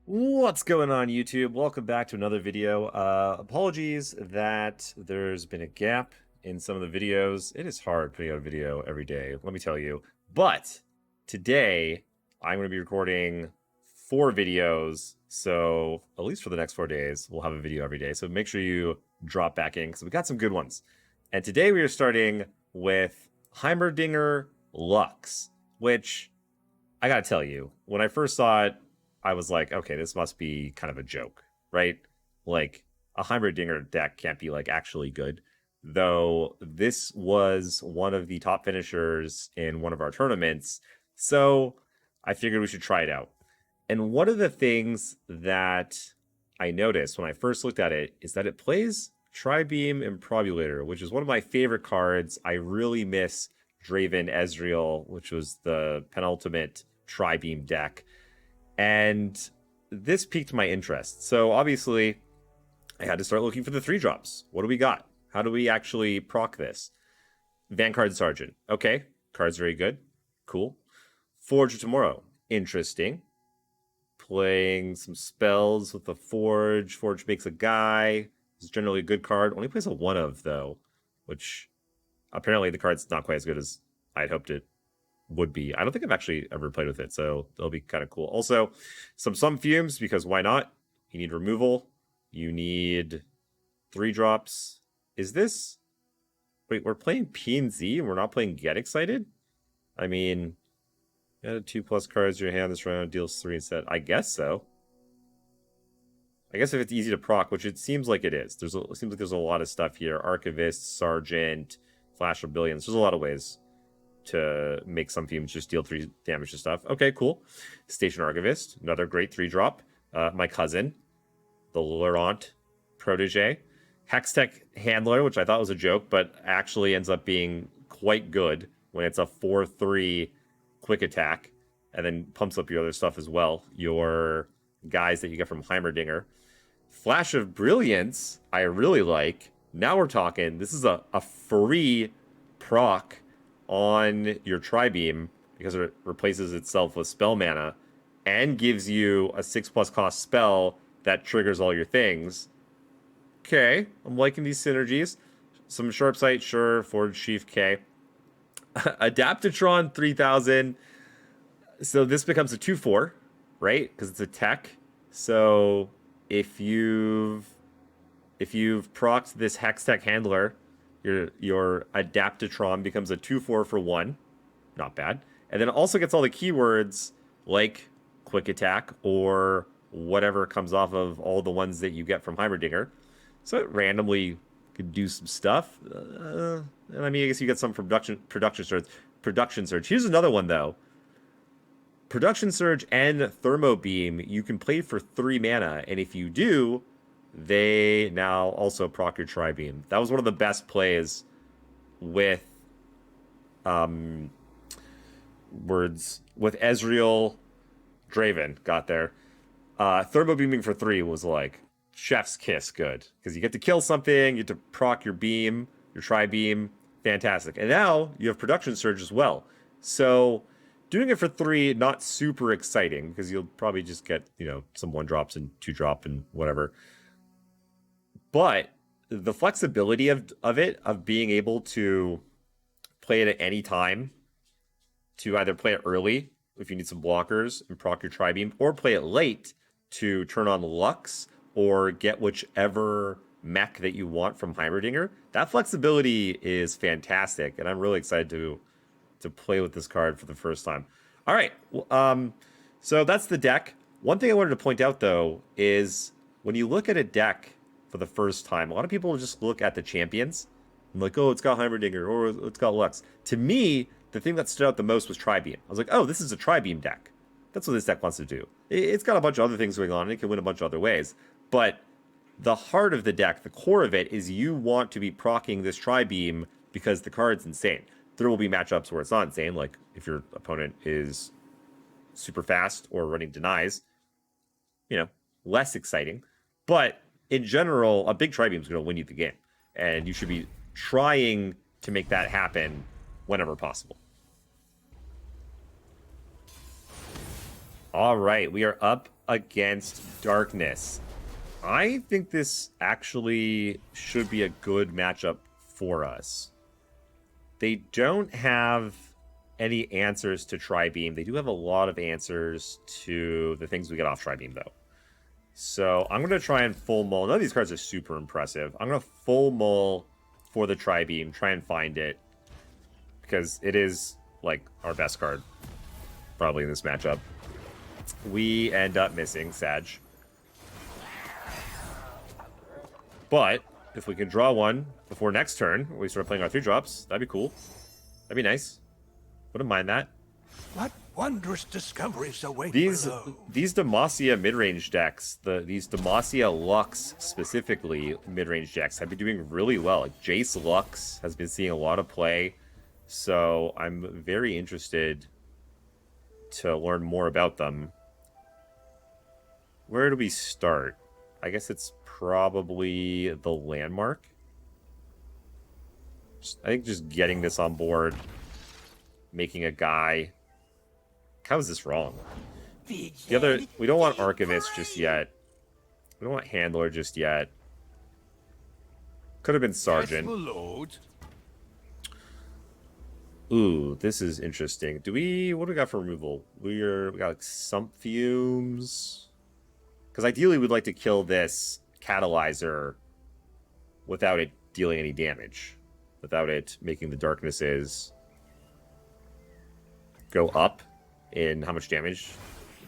What's going on, YouTube? Welcome back to another video. Apologies that there's been a gap in some of the videos. It is hard putting out a video every day, let me tell you. But today, I'm going to be recording 4 videos, so at least for the next 4 days, we'll have a video every day. So make sure you drop back in, because we got some good ones. And today we are starting with Heimerdinger Lux, which, I gotta tell you, when I first saw it, I was like, okay, this must be kind of a joke, right? Like, a Heimerdinger deck can't be, like, actually good. Though this was one of the top finishers in one of our tournaments, so I figured we should try it out. And one of the things that I noticed when I first looked at it is that it plays Tri-Beam Improbulator, which is one of my favorite cards. I really miss Draven Ezreal, which was the penultimate Tri-Beam deck. And this piqued my interest. So obviously, I had to start looking for the 3-drops. What do we got? How do we actually proc this? Vanguard Sergeant. Okay, card's very good. Cool. Forge of Tomorrow. Interesting. Playing some spells with the Forge. Forge makes a guy. It's generally a good card. Only plays a 1-of, though, which apparently the card's not quite as good as I'd hoped it would be. I don't think I've actually ever played with it, so it'll be kind of cool. Also, some fumes, because why not? You need removal. You need 3-drops. Is this... Wait, we're playing P and Z and we're not playing Get Excited? I mean, add 2+ cards to your hand this round, deals 3 instead. I guess so. I guess if it's easy to proc, which it seems like it is. It seems like there's a lot of stuff here. Archivist, Sergeant, Flash of Billions. There's a lot of ways to make some fumes just deal 3 damage to stuff. Okay, cool. Station Archivist, another great 3-drop. My cousin, the Laurent protege. Hextech Handler, which I thought was a joke, but actually ends up being quite good when it's a 4/3 quick attack, and then pumps up your other stuff as well. Your guys that you get from Heimerdinger. Flash of Brilliance, I really like. Now we're talking. This is a free proc on your Tri-Beam because it replaces itself with spell mana and gives you a 6+ cost spell that triggers all your things. Okay, I'm liking these synergies. Some Sharp Sight, sure. Forge Sheaf, K. Adaptatron 3000. So this becomes a 2/4, right? Because it's a tech. So if you've procced this Hextech Handler, your Adaptatron becomes a 2/4 for 1. Not bad. And then it also gets all the keywords like Quick Attack or whatever comes off of all the ones that you get from Heimerdinger. So it randomly could do some stuff. And I mean, I guess you get some production surge. Here's another one, though. Production Surge and Thermo Beam, you can play for 3 mana. And if you do, they now also proc your Tri-Beam. That was one of the best plays with with Ezreal Draven got there. Thermo Beaming for 3 was like chef's kiss good, because you get to kill something, you get to proc your beam, your Tri-Beam, fantastic. And now you have Production Surge as well. So doing it for 3, not super exciting, because you'll probably just get, some 1-drops and 2-drop and whatever. But the flexibility of it, of being able to play it at any time, to either play it early if you need some blockers and proc your Tri-Beam, or play it late to turn on Lux or get whichever mech that you want from Heimerdinger. That flexibility is fantastic, and I'm really excited to play with this card for the first time. All right, so that's the deck. One thing I wanted to point out, though, is when you look at a deck for the first time, a lot of people just look at the champions and like, oh, it's got Heimerdinger or it's got Lux. To me, the thing that stood out the most was Tri-Beam. I was like, oh, this is a Tri-Beam deck. That's what this deck wants to do. It's got a bunch of other things going on, and it can win a bunch of other ways. But the heart of the deck, the core of it, is you want to be proccing this Tri-Beam because the card's insane. There will be matchups where it's not insane, like if your opponent is super fast or running denies, less exciting. But in general, a big Tri-Beam is going to win you the game, and you should be trying to make that happen whenever possible. All right, we are up against darkness. I think this actually should be a good matchup for us. They don't have any answers to Tri-Beam. They do have a lot of answers to the things we get off Tri-Beam, though. So I'm going to try and full mull. None of these cards are super impressive. I'm going to full mull for the Tri-Beam, try and find it. Because it is, like, our best card, probably, in this matchup. We end up missing Sag. But if we can draw one before next turn, we start playing our 3-drops, that'd be cool. That'd be nice. Wouldn't mind that. What wondrous discoveries await below. These Demacia mid-range decks, these Demacia Lux specifically mid-range decks, have been doing really well. Like Jace Lux has been seeing a lot of play, so I'm very interested to learn more about them. Where do we start? I guess it's probably the landmark. I think just getting this on board, making a guy. How is this wrong? We don't want Archivist just yet. We don't want Handler just yet. Could have been Sergeant. Ooh, this is interesting. What do we got for removal? We got like Sump Fumes. Because ideally we'd like to kill this Catalyzer without it dealing any damage. Without it making the darknesses go up in how much damage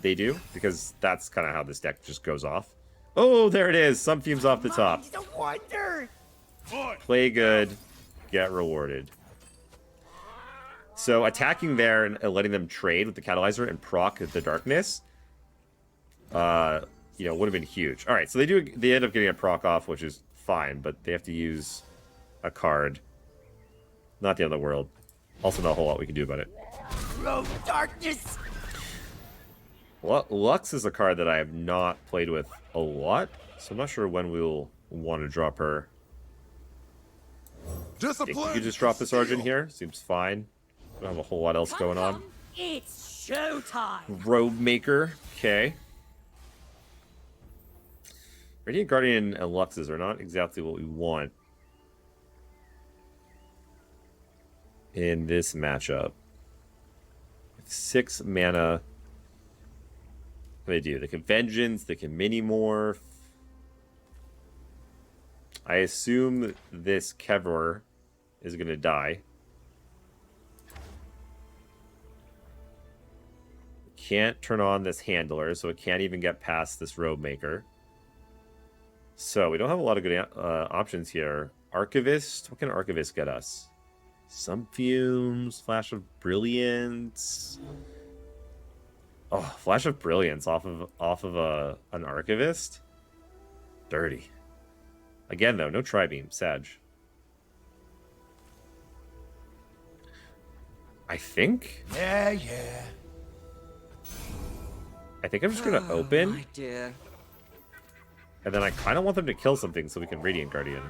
they do. Because that's kind of how this deck just goes off. Oh, there it is. Some Fumes off the top. Play good, get rewarded. So attacking there and letting them trade with the Catalyzer and proc the darkness, you know, would have been huge. All right, so they end up getting a proc off, which is fine, but they have to use a card. Not the end of the world. Also, not a whole lot we can do about it. Darkness. Lux is a card that I have not played with a lot, so I'm not sure when we'll want to drop her. You could just drop the Sergeant here. Seems fine. Don't have a whole lot else going on. It's showtime. Robe Maker. Okay. Radiant Guardian and Luxes are not exactly what we want in this matchup. 6 mana. What do they do? They can Vengeance, they can Mini-Morph. I assume this Kevor is going to die. Can't turn on this Handler, so it can't even get past this Robe Maker. So we don't have a lot of good options here. Archivist? What can Archivist get us? Some Fumes, Flash of Brilliance. Oh, Flash of Brilliance off of an Archivist? Dirty. Again, though, no Tri-Beam. Sag. I think? Yeah. I think I'm just going to open. My dear. And then I kind of want them to kill something so we can Radiant Guardian.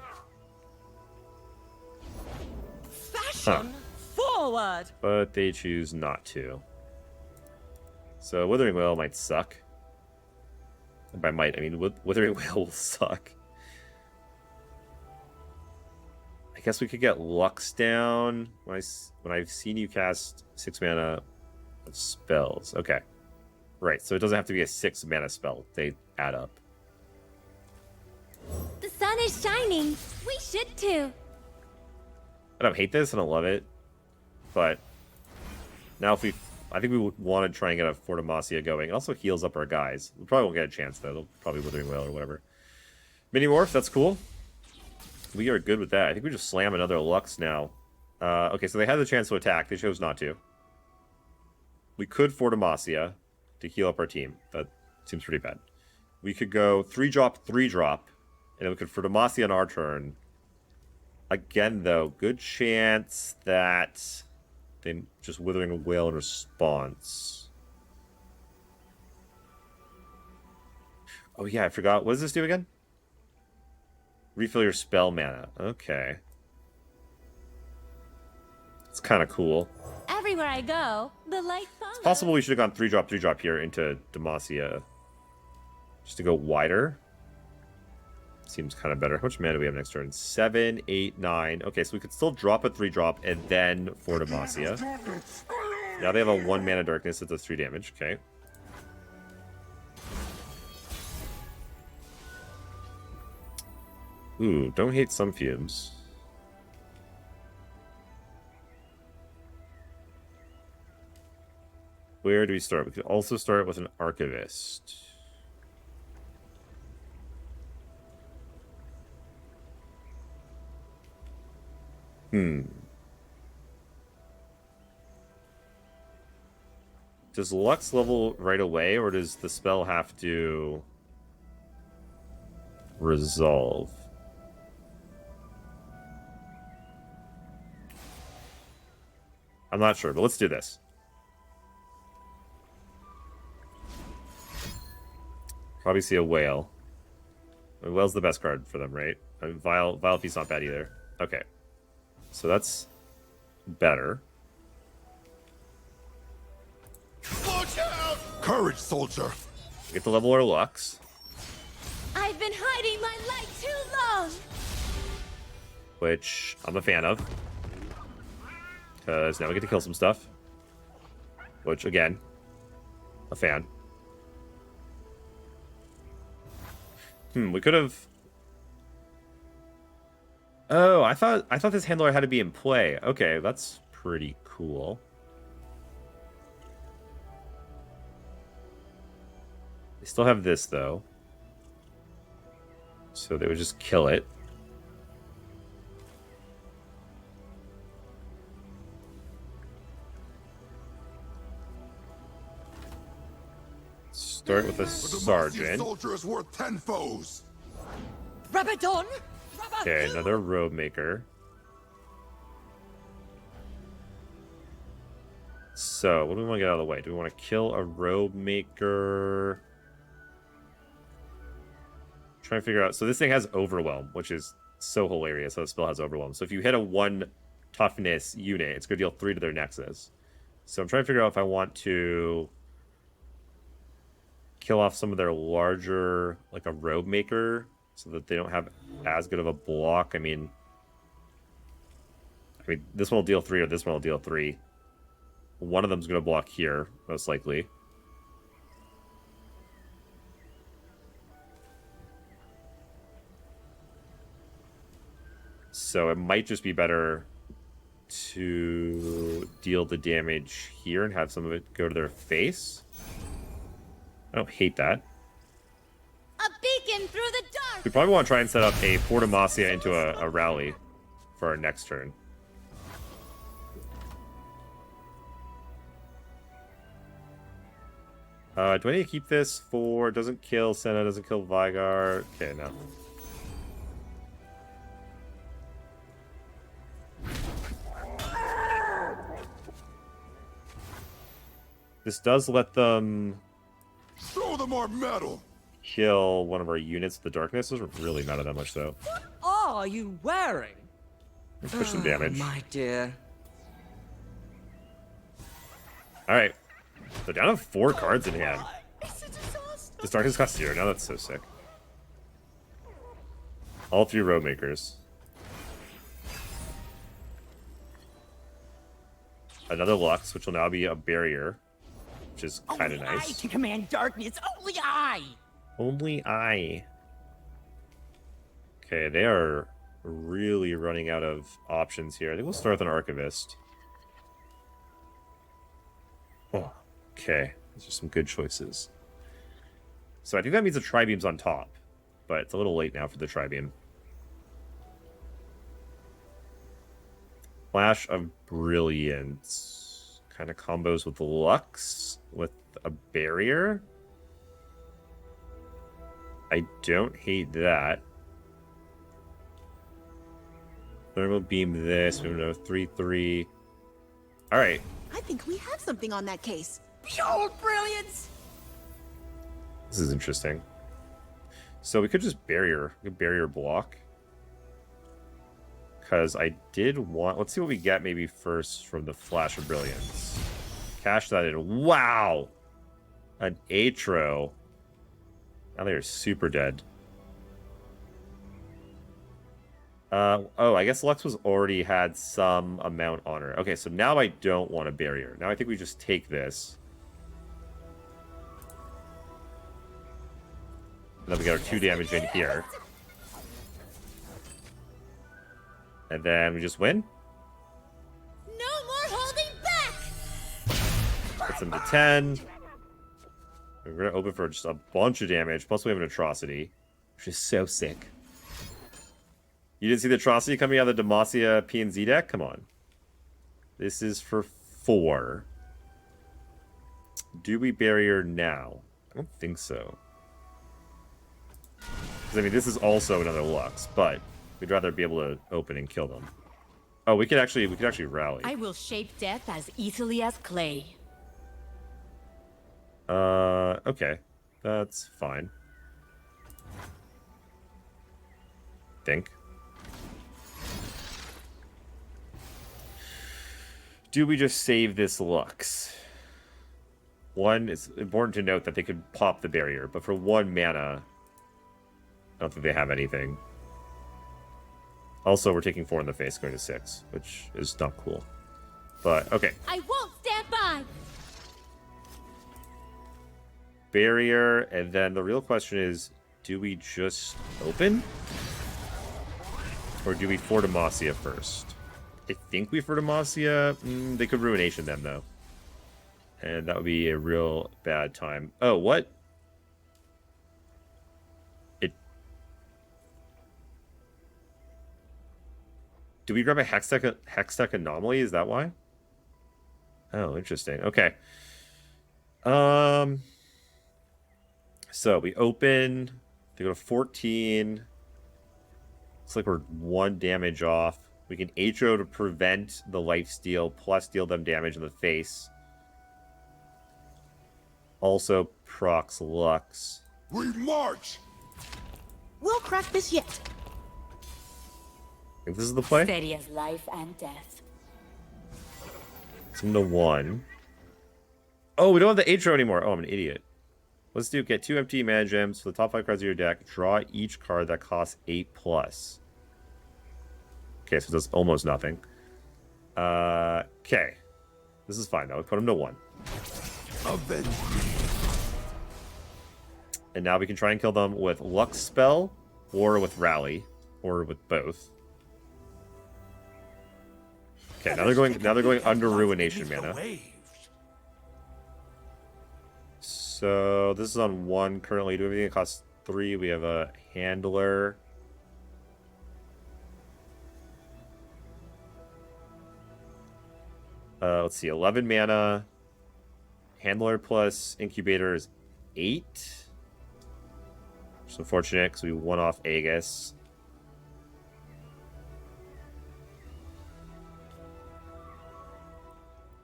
Fashion forward. But they choose not to. So Withering Wail might suck. And by might, I mean Withering Wail will suck. I guess we could get Lux down when I've seen you cast 6 mana of spells. Okay. Right, so it doesn't have to be a 6 mana spell. They add up. The sun is shining. We should too. I don't hate this. I don't love it. But now I think we would want to try and get a Fortimacia going. It also heals up our guys. We probably won't get a chance, though. They'll probably Withering Wail or whatever. Mini-Morph, that's cool. We are good with that. I think we just slam another Lux now. Okay, so they had the chance to attack. They chose not to. We could Fortimacia to heal up our team. That seems pretty bad. We could go 3-drop, 3-drop, and then we could Fortimacia on our turn. Again, though, good chance that they just Withering Wail in response. Oh yeah, I forgot. What does this do again? Refill your spell mana. Okay. It's kind of cool. Everywhere I go, the light follows. It's possible we should have gone 3-drop, 3-drop here into Demacia. Just to go wider. Seems kind of better. How much mana do we have next turn? 7, 8, 9. Okay, so we could still drop a 3-drop and then for Demacia. Now they have a 1 mana darkness that does 3 damage. Okay. Ooh, don't hate some fumes. Where do we start? We could also start with an Archivist. Does Lux level right away, or does the spell have to resolve? I'm not sure, but let's do this. Probably see a whale. A whale's the best card for them, right? I mean, Vile Feast's not bad either. Okay. So that's better. Watch out! Courage, soldier. Get to level our Lux. I've been hiding my light too long. Which I'm a fan of. Because now we get to kill some stuff. Which, again, a fan. We could have... Oh, I thought this handler had to be in play. Okay, that's pretty cool. They still have this, though. So they would just kill it. Start with a sergeant. Soldier is worth 10 foes. Rub it on. Okay, another robe maker. So, what do we want to get out of the way? Do we want to kill a robe maker? Try and figure out. So this thing has overwhelm, which is so hilarious. How the spell has overwhelm. So if you hit a 1 toughness unit, it's going to deal 3 to their nexus. So I'm trying to figure out if I want to kill off some of their larger, like a robe maker, so that they don't have as good of a block. I mean, this one will deal 3 or this one will deal 3. One of them's going to block here, most likely. So it might just be better to deal the damage here and have some of it go to their face. I don't hate that. A beacon through the dark. We probably want to try and set up a Demacia into a rally for our next turn. Do I need to keep this for... Doesn't kill Senna, doesn't kill Veigar. Okay, no. This does let them... Show them our metal. Kill one of our units with the darkness. Doesn't really matter that much, though. What are you wearing? Let's push some damage. My dear. Alright. So down to 4 cards in hand. This darkness costs 0. Now that's so sick. All 3 road makers. Another Lux, which will now be a barrier. Which is kind of nice. I can command darkness. Only I. Only I. Okay, they are really running out of options here. I think we'll start with an Archivist. Oh, okay. These are some good choices. So I think that means the Tri-Beam's on top. But it's a little late now for the Tri-Beam. Flash of Brilliance. Kind of combos with Lux with a barrier. I don't hate that. Thermal beam this. We don't know 3/3. All right. I think we have something on that case. Behold brilliance. This is interesting. So we could just barrier block. Because I did want... Let's see what we get maybe first from the Flash of Brilliance. Cash that in. Wow! An Atro. Now they're super dead. Oh, I guess Lux was already had some amount on her. Okay, so now I don't want a barrier. Now I think we just take this. And then we got our 2 damage in here. And then we just win. No more holding back! Puts them to 10. We're going to open for just a bunch of damage. Plus we have an atrocity, which is so sick. You didn't see the atrocity coming out of the Demacia P&Z deck? Come on. This is for 4. Do we barrier now? I don't think so. Because, I mean, this is also another Lux, but we'd rather be able to open and kill them. Oh, we could actually rally. I will shape death as easily as clay. Okay. That's fine. Think. Do we just save this Lux? One, it's important to note that they could pop the barrier, but for 1 mana, I don't think they have anything. Also, we're taking 4 in the face, going to 6, which is not cool. But, okay. I won't stand by! Barrier, and then the real question is, do we just open? Or do we for Demacia first? I think we for Demacia. They could Ruination them, though. And that would be a real bad time. Oh, what? Do we grab a Hextech Anomaly? Is that why? Oh, interesting. Okay. So we open. They go to 14. Looks like we're 1 damage off. We can HO to prevent the lifesteal, plus deal them damage in the face. Also procs Lux. We march! We'll crack this yet. I think this is the play. Steady as life and death. Some to 1. Oh, we don't have the HO anymore. Oh, I'm an idiot. Let's do get 2 empty mana gems for the top 5 cards of your deck. Draw each card that costs 8+. Okay, so it does almost nothing. Okay. This is fine, though. We put him to 1. Avenge. And now we can try and kill them with Lux Spell, or with Rally, or with both. Okay, now they're going under Ruination mana. So this is on 1 currently. Do everything that costs 3. We have a Handler. Let's see, 11 mana. Handler plus Incubator is 8. Which is unfortunate because we won off Aegis.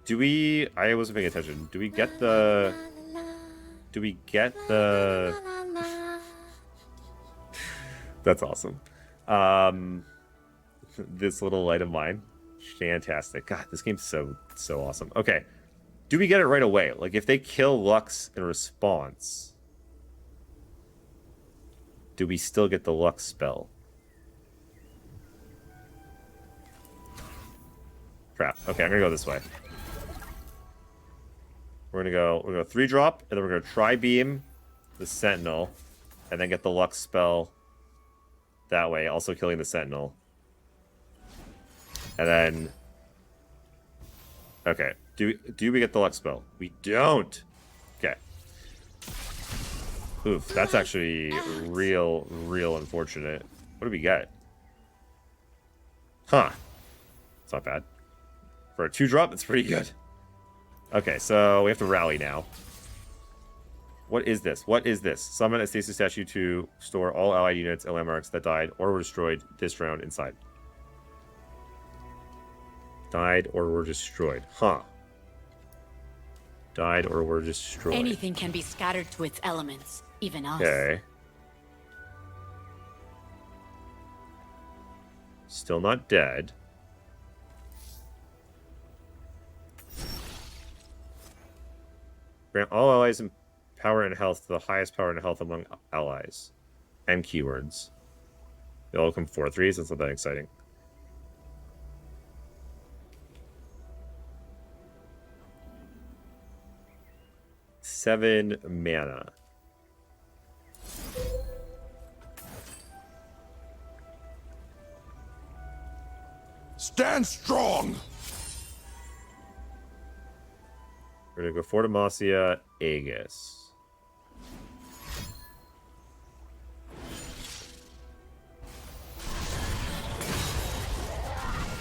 Do we... I wasn't paying attention. Do we get the... Do we get the... That's awesome. This little light of mine. Fantastic. God, this game's so awesome. Okay. Do we get it right away? Like, if they kill Lux in response, do we still get the Lux spell? Crap. Okay, I'm gonna go this way. We're gonna go 3-drop, and then we're gonna Tri-Beam the Sentinel, and then get the Lux spell that way, also killing the Sentinel. And then... Okay. Do we get the Lux spell? We don't! Okay. Oof, that's actually real unfortunate. What do we get? Huh. It's not bad. For a 2-drop, it's pretty good. Okay, so we have to rally now. What is this? What is this? Summon a stasis statue to store all allied units and landmarks that died or were destroyed this round inside. Died or were destroyed. Huh. Died or were destroyed. Anything can be scattered to its elements, even us. Okay. Still not dead. Grant all allies power and health to the highest power and health among allies. And keywords. They all come 4/3s. That's not that exciting. Seven mana. Stand strong. We're gonna go for Demacia, Aegis.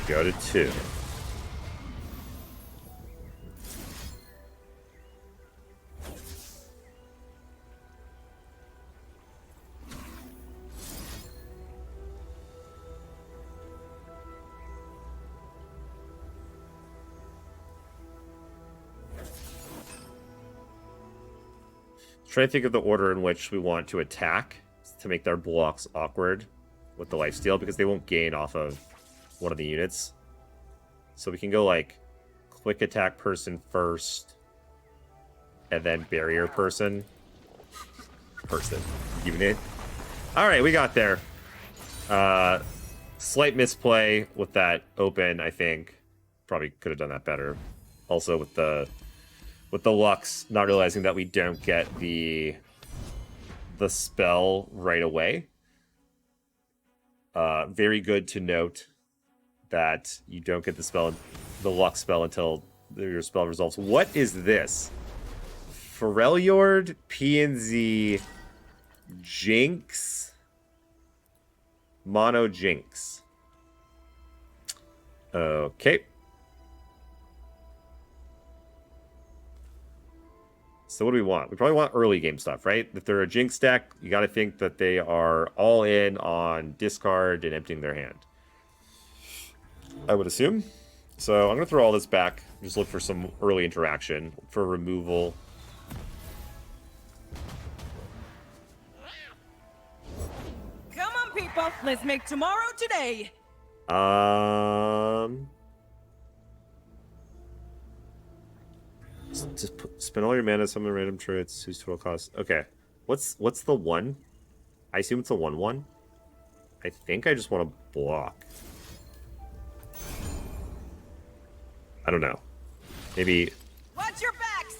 Go to 2. Try to think of the order in which we want to attack to make their blocks awkward with the lifesteal, because they won't gain off of one of the units. So we can go like quick attack person first, and then barrier person. Unit. All right, we got there. Slight misplay with that open, I think. Probably could have done that better. Also with the Lux, not realizing that we don't get the spell right away. Very good to note that you don't get the Lux spell until your spell resolves. What is this? Freljord, P&Z, Jinx, Mono Jinx. Okay. So what do we want? We probably want early game stuff, right? If they're a Jinx deck, you got to think that they are all in on discard and emptying their hand. I would assume. So I'm going to throw all this back. Just look for some early interaction. For removal. Come on, people. Let's make tomorrow today. Just spend all your mana, summon random turrets, whose total cost. Okay. What's the 1? I assume it's a 1/1. I think I just want to block. I don't know. Maybe Watch your backs.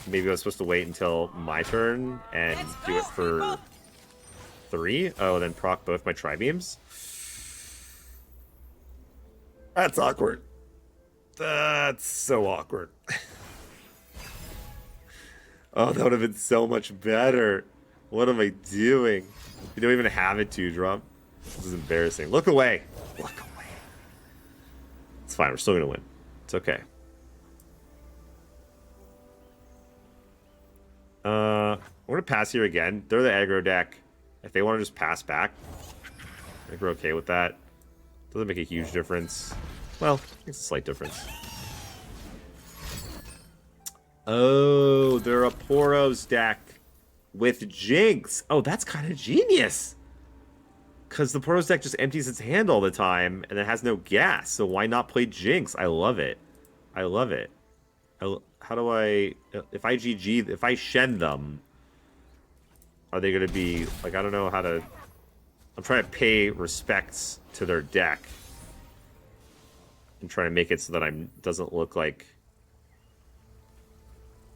I was supposed to wait until my turn and Let's do go, it for people. 3. Oh, then proc both my tri-beams. That's awkward. That's so awkward. Oh, that would have been so much better. What am I doing? You don't even have a 2-drop. This is embarrassing. Look away. Look away. It's fine. We're still going to win. It's okay. We're going to pass here again. They're the aggro deck. If they want to just pass back, I think we're okay with that. Doesn't make a huge difference. Well, it's a slight difference. Oh, they're a Poros deck with Jinx. Oh, that's kind of genius. Because the Poros deck just empties its hand all the time, and it has no gas. So why not play Jinx? I love it. I love it. How do I... If I GG... If I Shen them, are they going to be... Like, I don't know how to... I'm trying to pay respects to their deck. And trying to make it so that I'm doesn't look like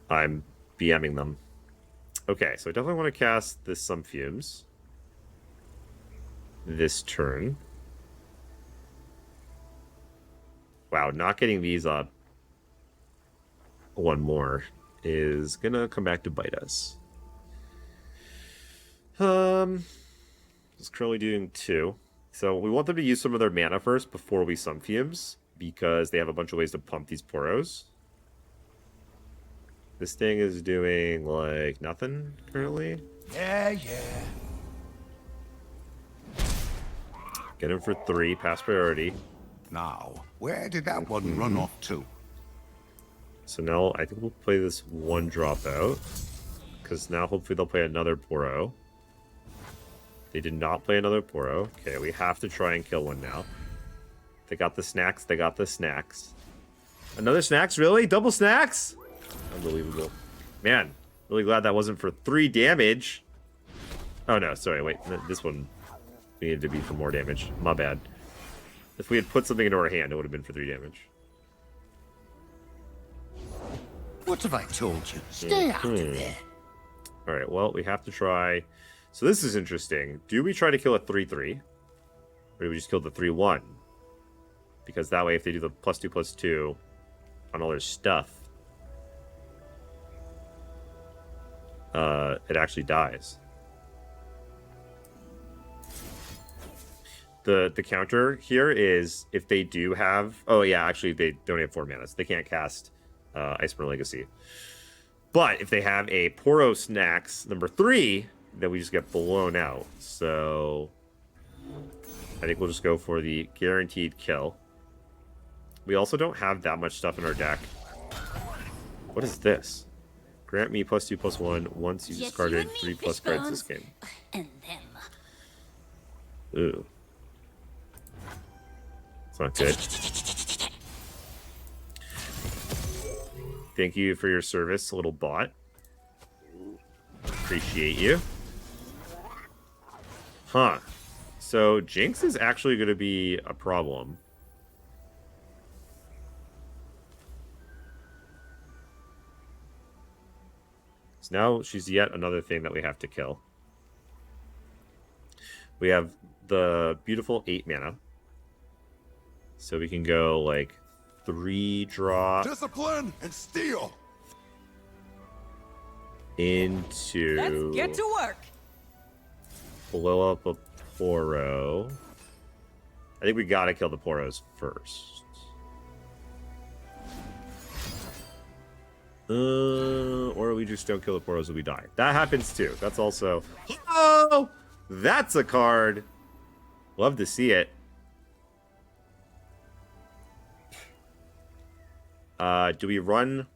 I'm BMing them. Okay, so I definitely want to cast this Some Fumes this turn. Wow, not getting these up one more is gonna come back to bite us. It's currently doing 2. So we want them to use some of their mana first before we Some Fumes, because they have a bunch of ways to pump these Poros. This thing is doing, like, nothing currently. Yeah. Get him for 3, pass priority. Now, where did that one run off to? So now I think we'll play this 1 dropout. Because now hopefully they'll play another Poro. They did not play another Poro. Okay, we have to try and kill one now. They got the snacks. They got the snacks. Another snacks? Really? Double snacks? Unbelievable. Man, Really glad that wasn't for 3 damage. Oh no, sorry, wait. This one needed to be for more damage. My bad. If we had put something into our hand, it would have been for 3 damage. What have I told you? Stay out of there. Alright, well, we have to try... So this is interesting. Do we try to kill a 3-3? Or do we just kill the 3-1? Because that way, if they do the +2/+2 on all their stuff, it actually dies. The counter here is if they do have... Oh, yeah, actually, they don't have 4 mana, so they can't cast Iceborne Legacy. But if they have a Poros Nax number 3, then we just get blown out. So I think we'll just go for the guaranteed kill. We also don't have that much stuff in our deck. What is this? Grant me +2/+1 once you've discarded 3+ cards this game. And them. Ooh. It's not good. Thank you for your service, little bot. Appreciate you. Huh. So Jinx is actually going to be a problem. So now she's yet another thing that we have to kill. We have the beautiful 8 mana. So we can go like 3 drop Discipline and steel. into... Let's get to work. Blow up a Poro. I think we gotta kill the Poros first. Or we just don't kill the Poros and we die. That happens too. That's also... Oh! That's a card! Love to see it. Do we run...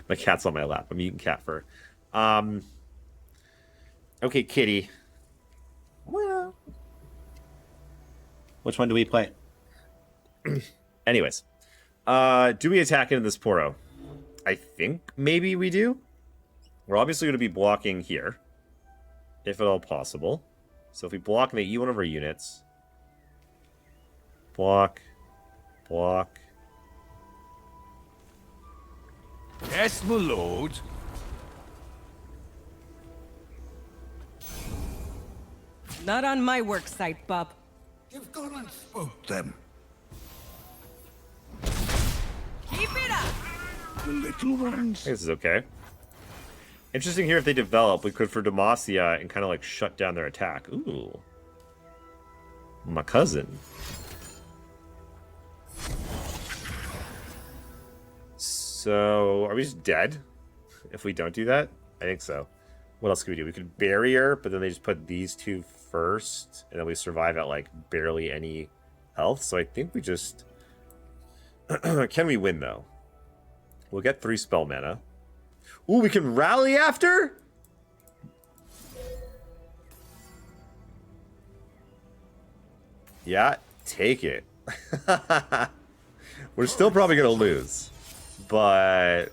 My cat's on my lap. I'm eating cat fur. Okay, kitty. Well, which one do we play? Anyways. Do we attack into this Poro? I think maybe we do. We're obviously going to be blocking here. If at all possible. So if we block and they eat one of our units. Block. Block. Yes, my lord. Not on my work site, bub. You've gone and spoke them. Keep it up. The little ones. This is okay. Interesting here if they develop, we could for Demacia and kind of like shut down their attack. Ooh. My cousin. So, are we just dead if we don't do that? I think so. What else could we do? We could barrier, but then they just put these 2 first, and then we survive at like barely any health. So I think we just... Can we win though? We'll get 3 spell mana. Ooh, we can rally after? Yeah, take it. We're still probably going to lose. But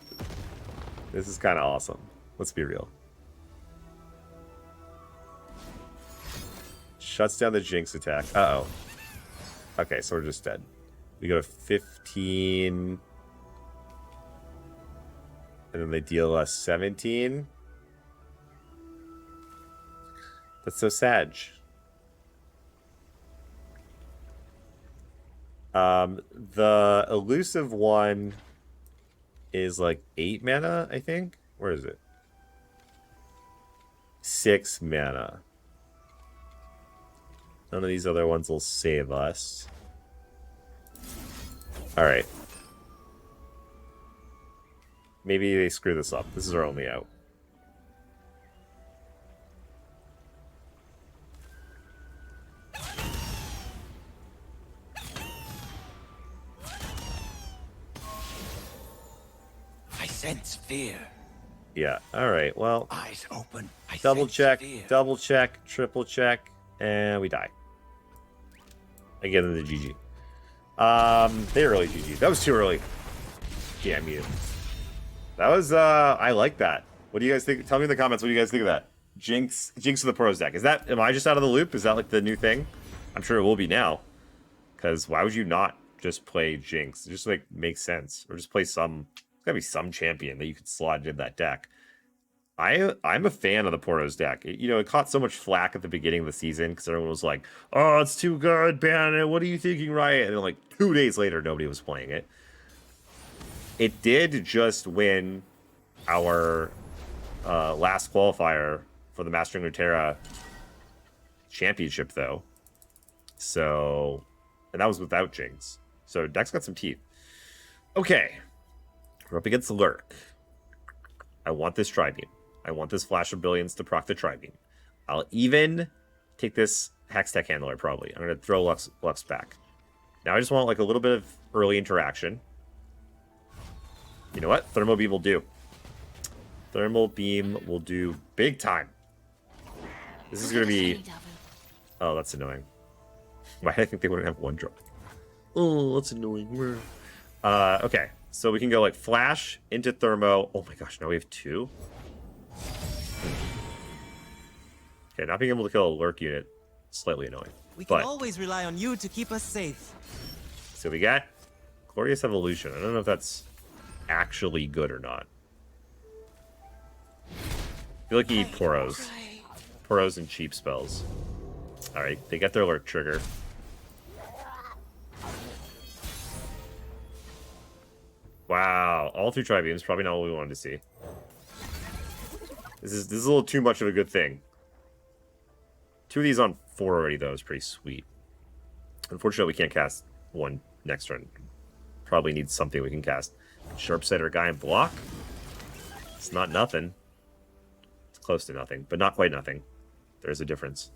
this is kind of awesome. Let's be real. Shuts down the Jinx attack. Uh-oh. Okay, so we're just dead. We go to 15. And then they deal us 17. That's so sad. The elusive one is like 8 mana, I think. Where is it? 6 mana. None of these other ones will save us. Alright. Maybe they screw this up. This is our only out. I sense fear. Yeah, alright, well... Eyes open. I Double sense check, fear. double check, triple check, and we die. Again in the GG. They early GG. That was too early. Damn you. That was, I like that. What do you guys think? Tell me in the comments what do you guys think of that. Jinx with the Poros deck. Is that, am I just out of the loop? Is that like the new thing? I'm sure it will be now. Because why would you not just play Jinx? It just like makes sense. Or just play some, there's gotta be some champion that you could slot into that deck. I'm a fan of the Poros deck. It caught so much flack at the beginning of the season because everyone was like, "Oh, it's too good, ban it. What are you thinking, Riot?" And then like 2 days later, nobody was playing it. It did just win our last qualifier for the Mastering Runeterra championship, though. So, and that was without Jinx. So deck's got some teeth. Okay, we're up against Lurk. I want this Tri-Beam. I want this Flash of Billions to proc the Tri-Beam. I'll even take this Hex Tech Handler, probably. I'm going to throw Lux back. Now I just want like a little bit of early interaction. You know what? Thermal Beam will do. Thermal Beam will do big time. This is going to be... Oh, that's annoying. Why I think they wouldn't have one drop. Oh, that's annoying. Okay, so we can go like Flash into Thermo. Oh my gosh, now we have 2? Okay, not being able to kill a Lurk unit, slightly annoying. We can always rely on you to keep us safe. So we got Glorious Evolution. I don't know if that's actually good or not. I feel like you need Poros. Poros and cheap spells. Alright, they get their Lurk trigger. Wow, all 3 Tri-Beams, probably not what we wanted to see. This is a little too much of a good thing. 2 of these on 4 already, though, is pretty sweet. Unfortunately, we can't cast 1 next turn. Probably need something we can cast. Sharpsighter guy and block. It's not nothing. It's close to nothing, but not quite nothing. There's a difference.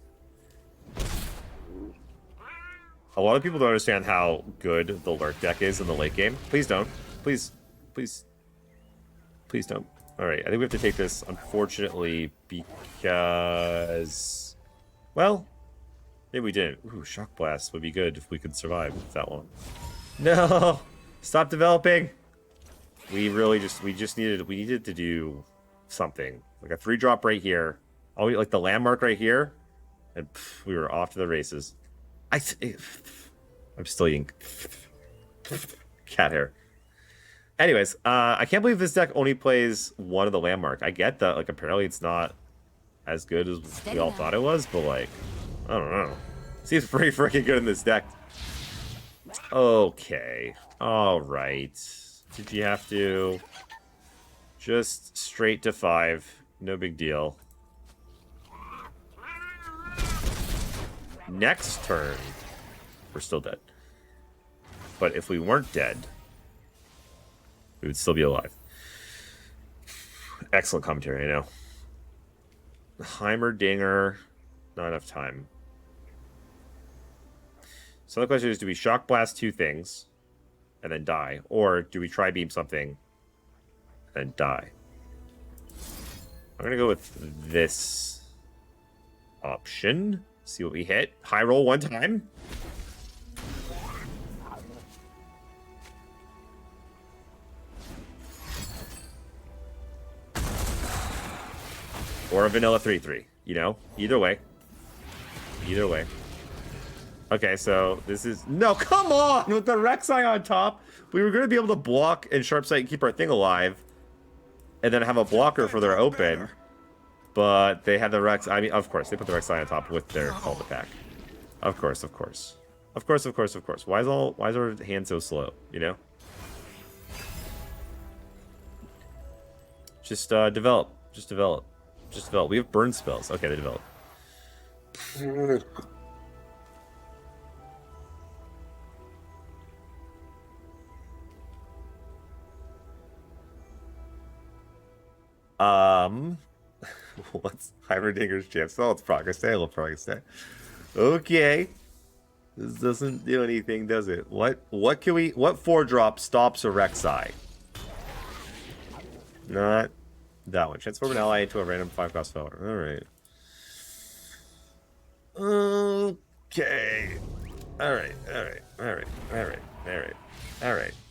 A lot of people don't understand how good the Lurk deck is in the late game. Please don't. Please don't. Alright, I think we have to take this, unfortunately, because... Well, maybe we didn't. Ooh, Shock Blast would be good if we could survive that one. No! Stop developing! We needed to do something. Like a 3-drop right here. Like the landmark right here. And pff, we were off to the races. I'm still eating cat hair. Anyways, I can't believe this deck only plays 1 of the landmark. I get that, like, apparently it's not as good as we all thought it was, but, like, I don't know. Seems pretty freaking good in this deck. Okay. Alright. Did you have to? Just straight to 5. No big deal. Next turn, we're still dead. But if we weren't dead, we would still be alive. Excellent commentary, I know. Heimerdinger, not enough time. So the question is, do we Shock Blast 2 things and then die? Or do we Tri-Beam something and die? I'm going to go with this option. See what we hit. High roll 1 time. Or a vanilla 3/3, you know? Either way. Either way. Okay, so this is... No, come on! With the Rek'sai on top, we were going to be able to block and Sharpsight and keep our thing alive. And then have a blocker for their open. But they had the Rek'sai... I mean, of course, they put the Rek'sai on top with their call to pack. Of course, of course. Of course, of course, of course. Why is our hand so slow, you know? Just develop. Just develop. Just develop. We have burn spells. Okay, they develop. What's Heimerdinger's chance? Oh, it's Progress Day. I love Progress Day. Okay. This doesn't do anything, does it? What 4-drop stops a Rek'sai? Not that one. Transform an ally into a random 5-cost spell. Alright. Okay. Alright.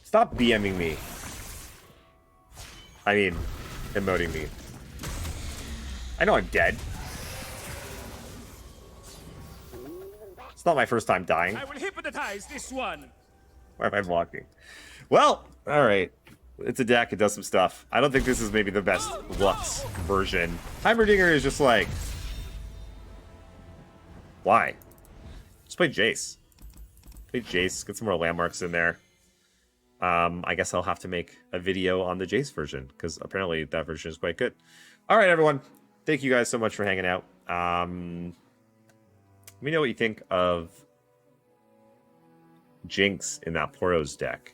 Stop BMing me. I mean, emoting me. I know I'm dead. It's not my first time dying. I will hypnotize this one. Why am I blocking? Well, all right. It's a deck. It does some stuff. I don't think this is maybe the best Lux version. Heimerdinger is just like... Why? Just play Jace. Play Jace. Get some more landmarks in there. I guess I'll have to make a video on the Jace version, because apparently that version is quite good. All right, everyone. Thank you guys so much for hanging out. Let me know what you think of Jinx in that Poros deck.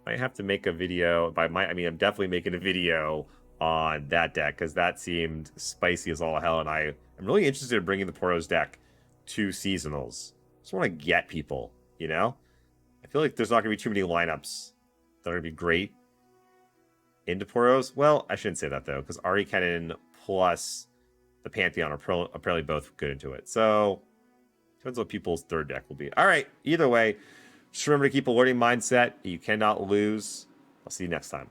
Might have to make a video. By might, I mean I'm definitely making a video on that deck, because that seemed spicy as all hell, and I'm really interested in bringing the Poros deck to seasonals. Just want to get people, you know? I feel like there's not going to be too many lineups that are going to be great into Poros. Well, I shouldn't say that, though, because Ari Cannon plus the Pantheon are apparently both good into it. So, depends what people's third deck will be. All right, either way, just remember to keep a learning mindset. You cannot lose. I'll see you next time.